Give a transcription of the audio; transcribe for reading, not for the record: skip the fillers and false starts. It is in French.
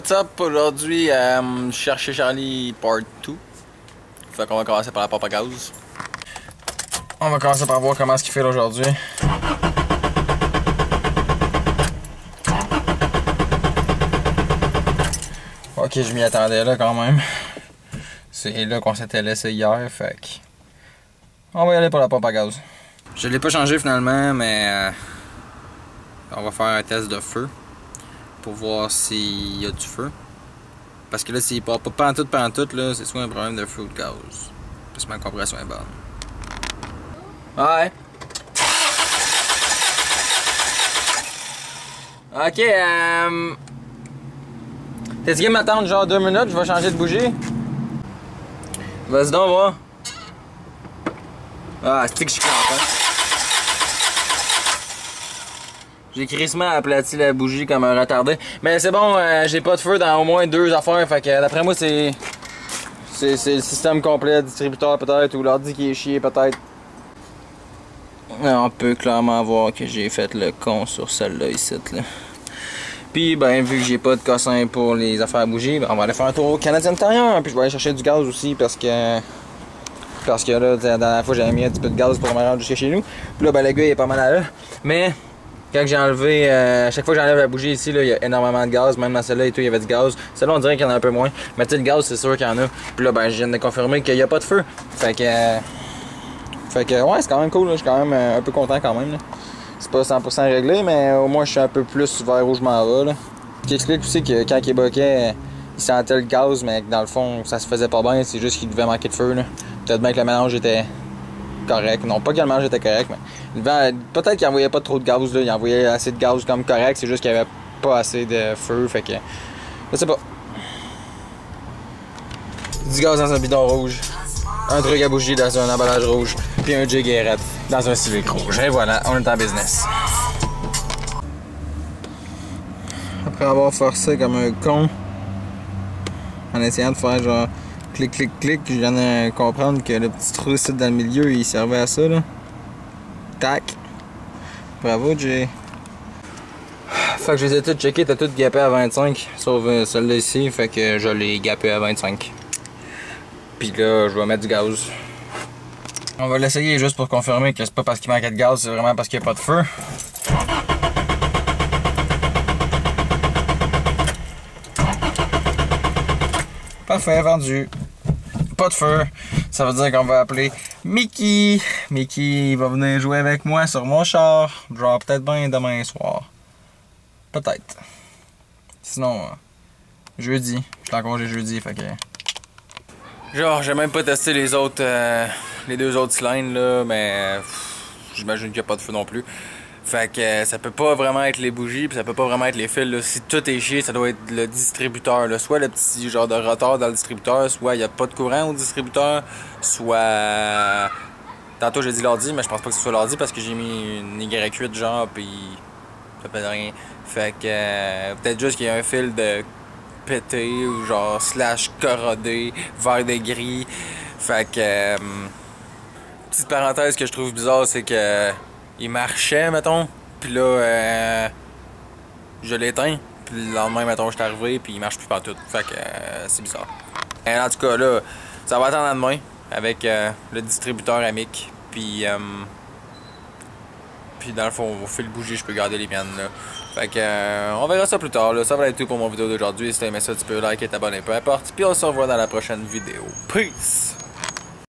what's up? Aujourd'hui, chercher Charlie Part 2. Fait qu'on va commencer par la pompe à gaz. On va commencer par voir comment est-ce qu'il fait aujourd'hui. Ok, je m'y attendais là quand même. C'est là qu'on s'était laissé hier, fait que... On va y aller pour la pompe à gaz. Je l'ai pas changé finalement, mais... on va faire un test de feu. Pour voir s'il y a du feu. Parce que là, s'il part pas pantoute, là, c'est soit un problème de feu ou de gaz. Parce que ma compression est bonne. Ouais. Ok, t'es-tu game m'attendre genre 2 minutes, je vais changer de bougie? Vas-y donc, moi. Ah, c'est que je suis content. J'ai crissement aplati la bougie comme un retardé. Mais c'est bon, j'ai pas de feu dans au moins 2 affaires. Fait que d'après moi, c'est le système complet, distributeur peut-être, ou l'ordi qui est chié peut-être. On peut clairement voir que j'ai fait le con sur celle-là ici. Là. Puis ben vu que j'ai pas de cossin pour les affaires à bougie, ben, on va aller faire un tour au Canadian Tire. Puis je vais aller chercher du gaz aussi parce que là, la dernière fois j'avais mis un petit peu de gaz pour me rendre jusqu'à chez nous. Puis là, ben le gars il est pas mal là. Mais quand j'ai enlevé, à chaque fois que j'enlève la bougie ici, il y a énormément de gaz. Même dans celle-là et tout, il y avait du gaz. Celle-là, on dirait qu'il y en a un peu moins. Mais tu sais, le gaz, c'est sûr qu'il y en a. Puis là, ben, je viens de confirmer qu'il n'y a pas de feu. Fait que ouais, c'est quand même cool. Là. Je suis quand même un peu content quand même. C'est pas 100% réglé, mais au moins, je suis un peu plus vers où je m'en vais. Là. Ce qui explique aussi que quand il boquait, il sentait le gaz, mais que dans le fond, ça se faisait pas bien. C'est juste qu'il devait manquer de feu. Peut-être bien que le mélange était correct. Non, pas que le mélange était correct, mais peut-être qu'il envoyait pas trop de gaz, là. Il envoyait assez de gaz comme correct, c'est juste qu'il y avait pas assez de feu, fait que... Je sais pas. Du gaz dans un bidon rouge, un truc à bougie dans un emballage rouge, puis un jig Airette dans un Civic rouge. Et voilà, on est en business. Après avoir forcé comme un con, en essayant de faire genre... clic, clic, clic, je viens de comprendre que le petit trou ici dans le milieu, il servait à ça, là. Tac. Bravo, Jay. Fait que je les ai toutes checkées, t'as toutes gapé à 25, sauf celle-là ici, fait que je l'ai gapé à 25. Puis là, je vais mettre du gaz. On va l'essayer juste pour confirmer que c'est pas parce qu'il manquait de gaz, c'est vraiment parce qu'il n'y a pas de feu. Parfait, vendu. Pas de feu. Ça veut dire qu'on va appeler Mickey. Mickey va venir jouer avec moi sur mon char. Genre peut-être bien demain soir. Peut-être. Sinon, jeudi. Je suis en congé jeudi, fait que... Genre, j'ai même pas testé les autres, les 2 autres cylindres, là, mais j'imagine qu'il n'y a pas de feu non plus. Fait que ça peut pas vraiment être les bougies, puis ça peut pas vraiment être les fils, là. Si tout est chié, ça doit être le distributeur, là. Soit le petit genre de rotor dans le distributeur, soit il n'y a pas de courant au distributeur, soit... Tantôt j'ai dit l'ordi, mais je pense pas que ce soit l'ordi parce que j'ai mis une Y8 genre, puis ça fait rien. Fait que peut-être juste qu'il y a un fil de pété ou genre slash corrodé, vert de gris. Fait que... petite parenthèse que je trouve bizarre, c'est que... il marchait, mettons, puis là, je l'éteins, puis le lendemain, mettons, je suis arrivé, puis il marche plus partout. Fait que c'est bizarre. Et en tout cas, là, ça va attendre à demain avec le distributeur Amic, puis dans le fond, au fil bougie, je peux garder les miennes, là. Fait que on verra ça plus tard, là. Ça va être tout pour mon vidéo d'aujourd'hui. Si t'as aimé ça, tu peux liker, t'abonner, peu importe. Puis on se revoit dans la prochaine vidéo. Peace!